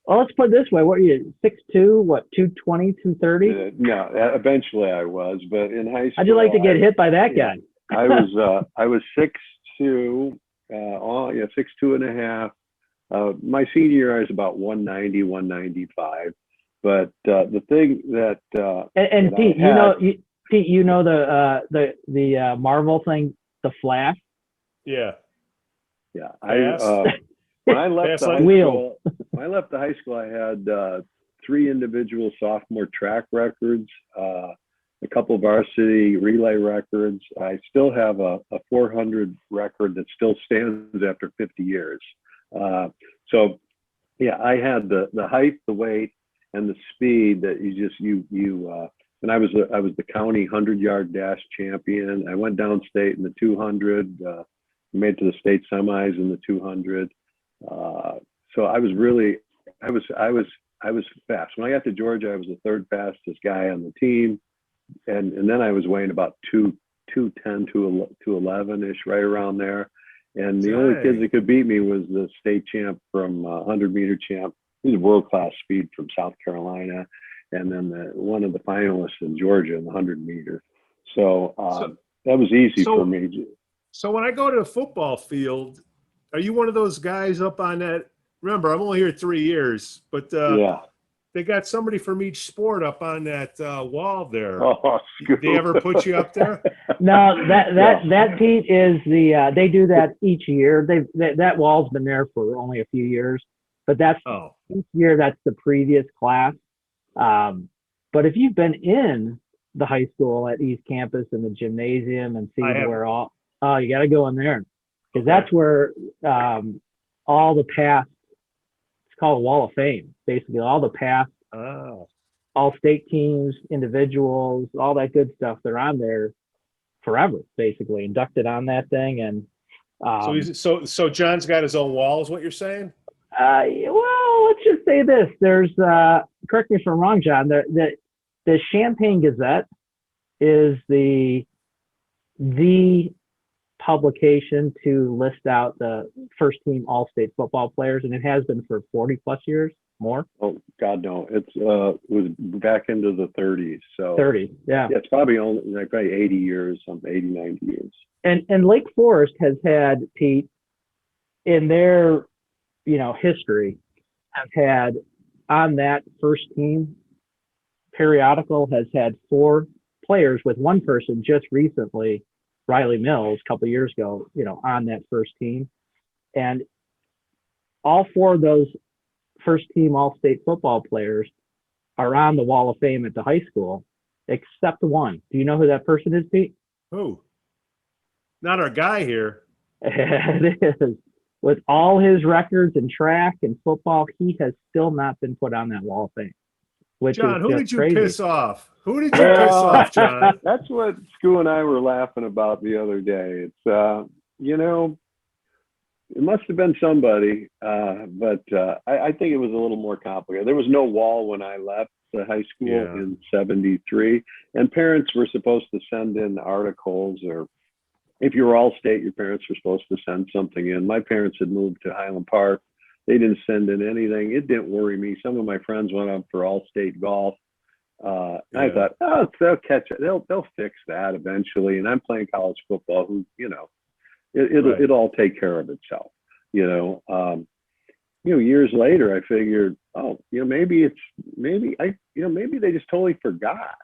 Speaker 3: Well, let's put it this way. What are you, 6'2", 220, 230?
Speaker 2: No, eventually I was, but in high school.
Speaker 3: How'd you like to get hit by that
Speaker 2: yeah.
Speaker 3: guy?
Speaker 2: I was 6'2", 6'2" and a half. My senior year, I was about 190, 195. But the thing that
Speaker 3: And
Speaker 2: that
Speaker 3: Pete,
Speaker 2: I had-
Speaker 3: Pete, you know the Marvel thing, the Flash.
Speaker 1: Yeah.
Speaker 2: yeah,
Speaker 1: Pass.
Speaker 2: when I left
Speaker 1: Pass
Speaker 2: the high
Speaker 1: like-
Speaker 2: school, I had 3 individual sophomore track records, a couple of varsity relay records. I still have a 400 record that still stands after 50 years. So yeah, I had the height, the weight, and the speed that and I was the county 100-yard dash champion. I went downstate in the 200, made to the state semis in the 200. So I was fast. When I got to Georgia, I was the 3rd fastest guy on the team, and then I was weighing about 210, 211 ish, right around there. And the only kid that could beat me was the state champ from 100-meter champ. He was world-class speed from South Carolina, and then one of the finalists in Georgia in the 100-meter. So that was easy for me.
Speaker 1: So when I go to the football field, are you one of those guys up on that? Remember, I'm only here 3 years, but
Speaker 2: Yeah.
Speaker 1: they got somebody from each sport up on that wall there.
Speaker 2: Oh,
Speaker 1: Did they ever put you up there?
Speaker 3: No, that Pete is they do that each year. That wall's been there for only a few years, but that's
Speaker 1: Oh,
Speaker 3: each year that's the previous class. But if you've been in the high school at East Campus and the gymnasium and see
Speaker 1: I have.
Speaker 3: where you got to go in there because that's where all the past. It's called a Wall of Fame. Basically, all the past,
Speaker 1: oh.
Speaker 3: all state teams, individuals, all that good stuff. They're on there forever, basically inducted on that thing. And
Speaker 1: so John's got his own wall, is what you're saying?
Speaker 3: Well, let's just say this. There's, correct me if I'm wrong, John, the Champaign Gazette is the publication to list out the first team all-state football players, and it has been for 40 plus years, more.
Speaker 2: Oh God, no! It was back into the 30s. So
Speaker 3: 30, yeah.
Speaker 2: It's probably only probably 80 years, some 80, 90 years.
Speaker 3: And Lake Forest has had, Pete, in their history, have had on that first team periodical has had 4 players with one person just recently, Riley Mills, a couple of years ago, on that first team. And all 4 of those first team all-state football players are on the Wall of Fame at the high school, except one. Do you know who that person is, Pete?
Speaker 1: Who? Not our guy here.
Speaker 3: It is. With all his records in track and football, he has still not been put on that Wall of Fame.
Speaker 1: John, who did you
Speaker 3: crazy.
Speaker 1: piss off? Who did you piss off, John?
Speaker 2: That's what Skoo and I were laughing about the other day. It's it must have been somebody, but I think it was a little more complicated. There was no wall when I left the high school in '73, and parents were supposed to send in articles, or if you were all-state, your parents were supposed to send something in. My parents had moved to Highland Park. They didn't send in anything. It didn't worry me. Some of my friends went up for all-state golf. I thought, they'll catch it. They'll fix that eventually. And I'm playing college football. It'll all take care of itself. Years later, I figured, maybe they just totally forgot.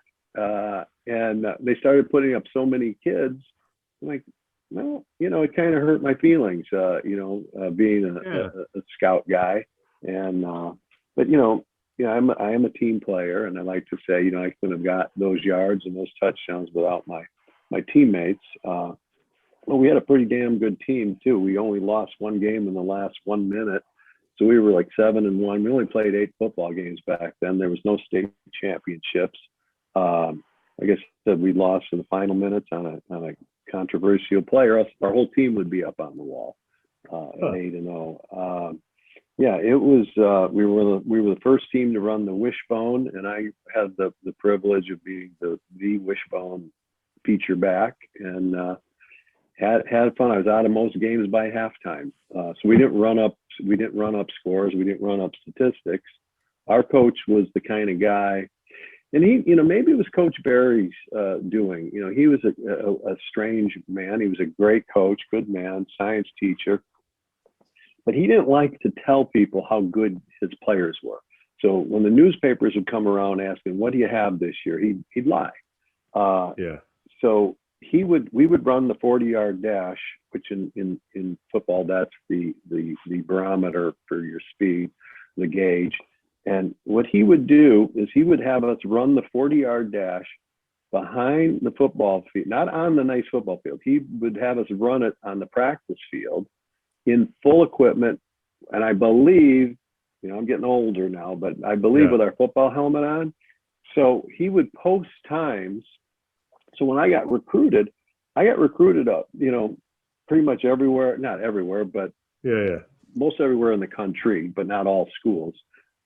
Speaker 2: And they started putting up so many kids. I'm like, well, it kind of hurt my feelings, being a scout guy. And, but, I am a team player, and I like to say, I couldn't have got those yards and those touchdowns without my teammates. Well, we had a pretty damn good team too. We only lost one game in the last 1 minute. So we were like 7-1. We only played 8 football games back then. There was no state championships. I guess that we lost in the final minutes on a controversial player. Our whole team would be up on the wall at 8-0. It was. We were the first team to run the wishbone, and I had the privilege of being the wishbone feature back, and had fun. I was out of most games by halftime, so we didn't run up scores. We didn't run up statistics. Our coach was the kind of guy. And he, maybe it was Coach Barry's doing. He was a strange man. He was a great coach, good man, science teacher. But he didn't like to tell people how good his players were. So when the newspapers would come around asking, "What do you have this year?" he'd lie. So we would run the 40-yard dash, which in football, that's the barometer for your speed, the gauge. And what he would do is he would have us run the 40-yard dash behind the football field, not on the nice football field. He would have us run it on the practice field in full equipment. And I believe, I'm getting older now, but I believe with our football helmet on. So he would post times. So when I got recruited up, pretty much everywhere, not everywhere, but most everywhere in the country, but not all schools.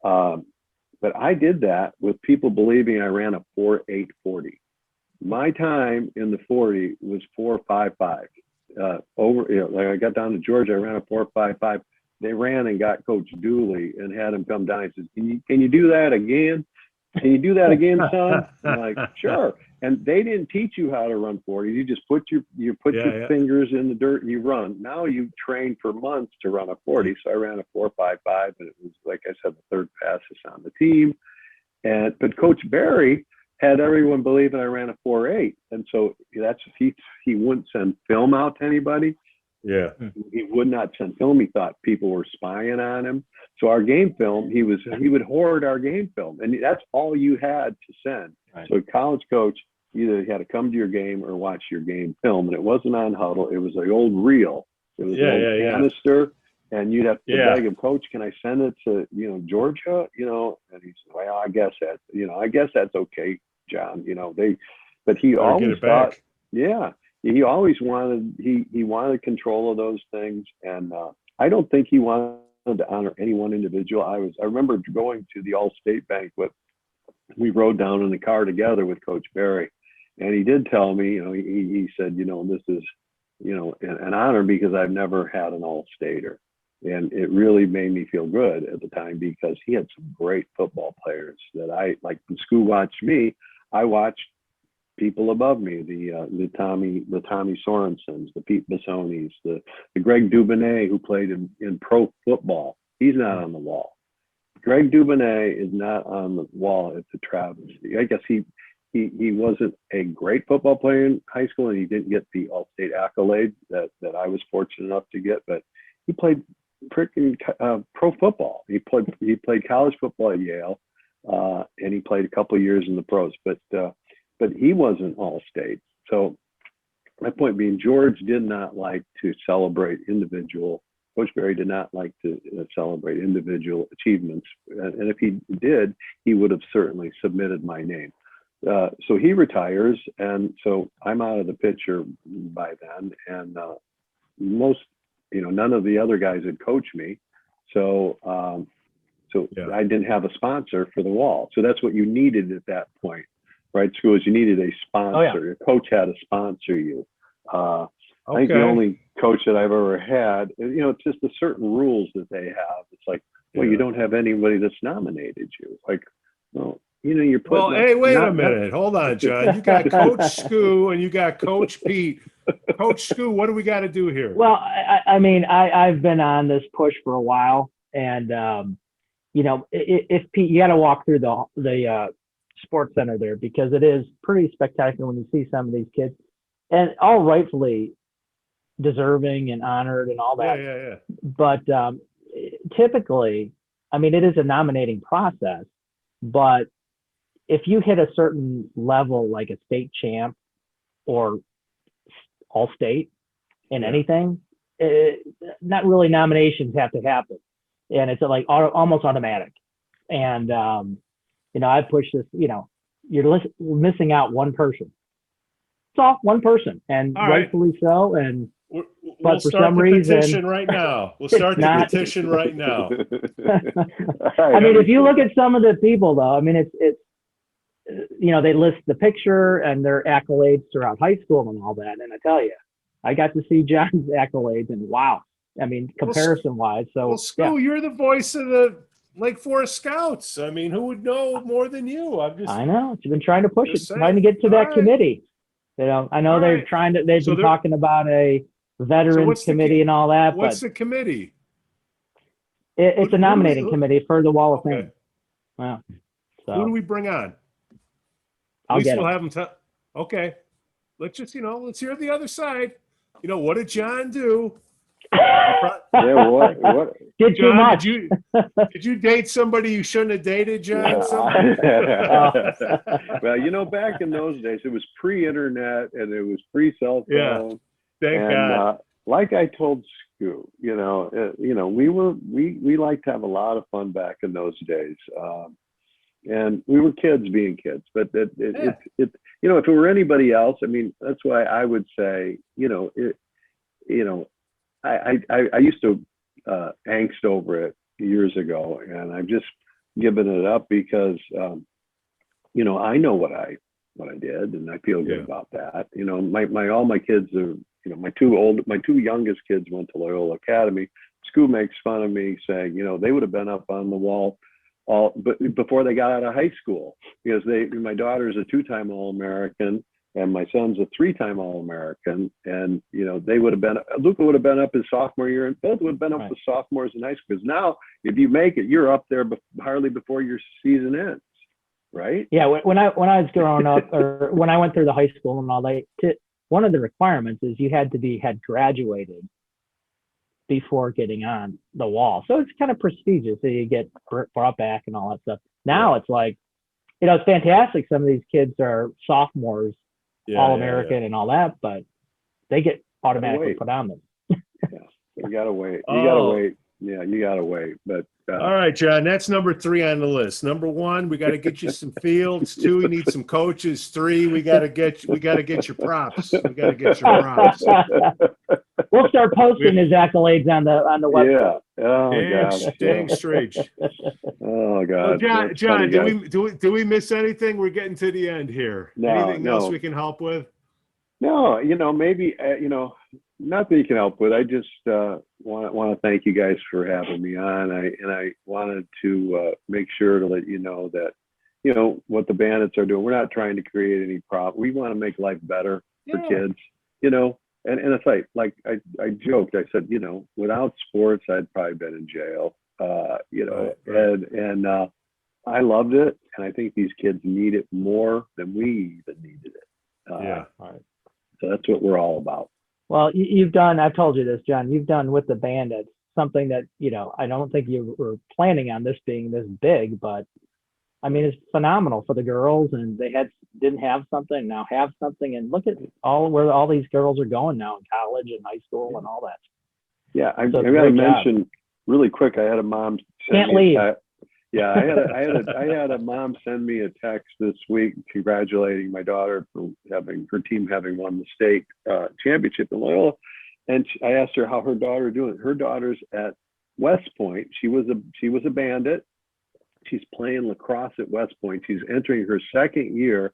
Speaker 2: But I did that with people believing I ran a 4.840. My time in the 40 was 4.55. I got down to Georgia, I ran a 4.55. They ran and got Coach Dooley and had him come down and says, "Can you do that again? Can you do that again, son?" I'm like, "Sure." And they didn't teach you how to run 40. You just put your fingers in the dirt and you run. Now you train for months to run a 40. So I ran a 4.55, and it was, like I said, the third fastest on the team. But Coach Barry had everyone believing I ran a 4.8, and so he wouldn't send film out to anybody. He would not send film. He thought people were spying on him. So our game film, he would hoard our game film, and that's all you had to send. Right. So a college coach, either had to come to your game or watch your game film, and it wasn't on Huddle. It was the old reel. It was an old canister, and you'd have to beg him, "Coach, can I send it to Georgia?" And he said, "Well, I guess that's okay, John." But he always thought, he always wanted, he wanted control of those things. And I don't think he wanted to honor any one individual. I remember going to the All-State banquet. We rode down in the car together with Coach Barry, and he did tell me, he said, this is, an honor because I've never had an All-Stater. And it really made me feel good at the time because he had some great football players that I, like when Skoo watched me, I watched people above me, the Tommy Sorensens, the Pete Bissonis, the Greg Dubonnet, who played in pro football. He's not on the wall. Greg Dubonnet is not on the wall. It's a travesty. I guess he wasn't a great football player in high school, and he didn't get the All-State accolade that I was fortunate enough to get, but he played freaking pro football. He played college football at Yale, and he played a couple of years in the pros, but he wasn't All-State. So my point being, George did not like to celebrate individual. Coach Barry did not like to celebrate individual achievements, and if he did, he would have certainly submitted my name. So he retires, and so I'm out of the picture by then, and none of the other guys had coached me. So I didn't have a sponsor for the wall. So that's what you needed at that point, right? Schools, you needed a sponsor.
Speaker 3: Oh, yeah.
Speaker 2: Your coach had to sponsor you. I think the only coach that I've ever had, it's just the certain rules that they have. It's like, well, you don't have anybody that's nominated you. Like, well, you're putting.
Speaker 1: Well, hey, wait a minute. Hold on, John. You got Coach Skoo and you got Coach Pete. Coach Skoo, what do we got to do here?
Speaker 3: Well, I've been on this push for a while, and if Pete, you got to walk through the sports center there, because it is pretty spectacular when you see some of these kids, and all rightfully deserving and honored and all that.
Speaker 1: Yeah.
Speaker 3: But typically, it is a nominating process, but if you hit a certain level, like a state champ or All-State in anything, not really nominations have to happen, and it's like almost automatic. And I push this. You're missing out one person. It's all one person, and rightfully so. And
Speaker 1: but for some reason, right now, we'll start the petition right now.
Speaker 3: If you look at some of the people, though, it's they list the picture and their accolades throughout high school and all that. And I tell you, I got to see John's accolades, and wow, comparison-wise. So,
Speaker 1: Skoo, you're the voice of the Lake Forest Scouts. Who would know more than you?
Speaker 3: I know. You've been trying to push it, trying to get to that committee. I know they've been talking about a veterans committee and all that.
Speaker 1: What's the committee?
Speaker 3: It's a nominating committee for the Wall of Fame. Wow. So
Speaker 1: who do we bring on?
Speaker 3: I'll get
Speaker 1: we'll have them. Okay. Let's just, let's hear the other side. What did John do?
Speaker 2: What?
Speaker 3: Did too much.
Speaker 1: Did you date somebody you shouldn't have dated, John?
Speaker 2: Well, back in those days, it was pre-internet and it was pre-cell phone.
Speaker 1: Yeah. Thank God.
Speaker 2: Like I told Skoo, we liked to have a lot of fun back in those days. And we were kids being kids, but if it were anybody else, that's why I would say, I used to angst over it years ago, and I've just given it up because, I know what I did, and I feel good about that. All my kids are, my two youngest kids went to Loyola Academy. Skoo makes fun of me saying, they would have been up on the wall but before they got out of high school, because my daughter's a 2-time All-American and my son's a 3-time All-American, and Luca would have been up his sophomore year, and both would have been up as sophomores in high school. Because now, if you make it, you're up there hardly before your season ends, right?
Speaker 3: Yeah, when I was growing up, or when I went through the high school and all that, one of the requirements is you had graduated before getting on the wall. So it's kind of prestigious. So you get brought back and all that stuff. Now it's like, it's fantastic. Some of these kids are sophomores, All-American and all that, but they get automatically put on them.
Speaker 2: You gotta wait. You gotta wait. Yeah, you got to wait. But
Speaker 1: all right, John, that's number 3 on the list. Number 1, we got to get you some fields. 2, we need some coaches. 3, we got to get your props. We got to get your props.
Speaker 3: We'll start posting his accolades on the website.
Speaker 2: Yeah. Oh gosh.
Speaker 1: Dang straight.
Speaker 2: Oh God.
Speaker 1: Well, John,
Speaker 2: That's funny,
Speaker 1: do we miss anything? We're getting to the end here.
Speaker 2: No,
Speaker 1: Anything else
Speaker 2: no.
Speaker 1: we can help with?
Speaker 2: No, maybe not that you can help with. I just want to thank you guys for having me on. I wanted to make sure to let you know that what the Bandits are doing. We're not trying to create any problem. We want to make life better for kids. And it's like I joked. I said, without sports, I'd probably been in jail.
Speaker 1: Right.
Speaker 2: And I loved it, and I think these kids need it more than we even needed it.
Speaker 1: Yeah.
Speaker 2: So that's what we're all about.
Speaker 3: Well, you've done, I've told you this, John, you've done with the Bandits something that, I don't think you were planning on this being this big, but I mean, it's phenomenal for the girls, and they didn't have something, now have something, and look at where all these girls are going now in college and high school and all that.
Speaker 2: Yeah, I got to mention really quick. I had a mom
Speaker 3: can't leave.
Speaker 2: Yeah, I had a mom send me a text this week congratulating my daughter for her team having won the state championship in Loyola, and I asked her how her daughter doing. Her daughter's at West Point. She was a Bandit. She's playing lacrosse at West Point. She's entering her 2nd year,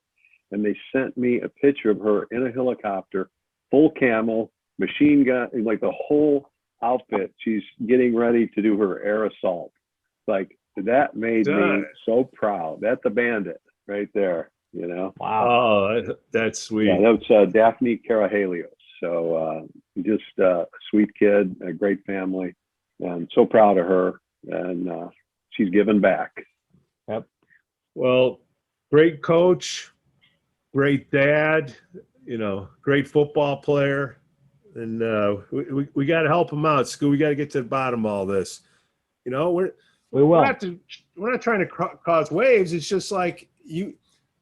Speaker 2: and they sent me a picture of her in a helicopter, full camo, machine gun, like the whole outfit. She's getting ready to do her air assault. Like, that made me so proud. That's a Bandit right there,
Speaker 3: Wow.
Speaker 1: Oh, that's sweet.
Speaker 2: Yeah, that was Daphne Carahalios. So just a sweet kid, a great family, and so proud of her. And she's giving back.
Speaker 3: Yep.
Speaker 1: Well, great coach, great dad, great football player. And we got to help him out, Skoo. We got to get to the bottom of all this.
Speaker 3: We will.
Speaker 1: We're not trying to cause waves. It's just like we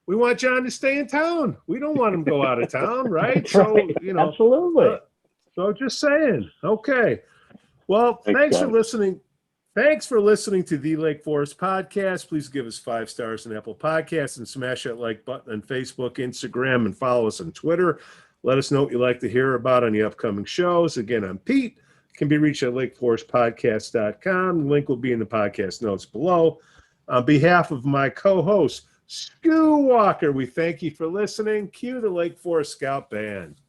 Speaker 1: want John to stay in town. We don't want him to go out of town, right? So,
Speaker 3: Absolutely.
Speaker 1: So just saying. Okay. Well, thanks for listening. Thanks for listening to the Lake Forest Podcast. Please give us 5 stars on Apple Podcasts and smash that like button on Facebook, Instagram, and follow us on Twitter. Let us know what you'd like to hear about on the upcoming shows. Again, I'm Pete. Can be reached at lakeforestpodcast.com. The link will be in the podcast notes below. On behalf of my co-host, Skoo Walker, we thank you for listening. Cue the Lake Forest Scout Band.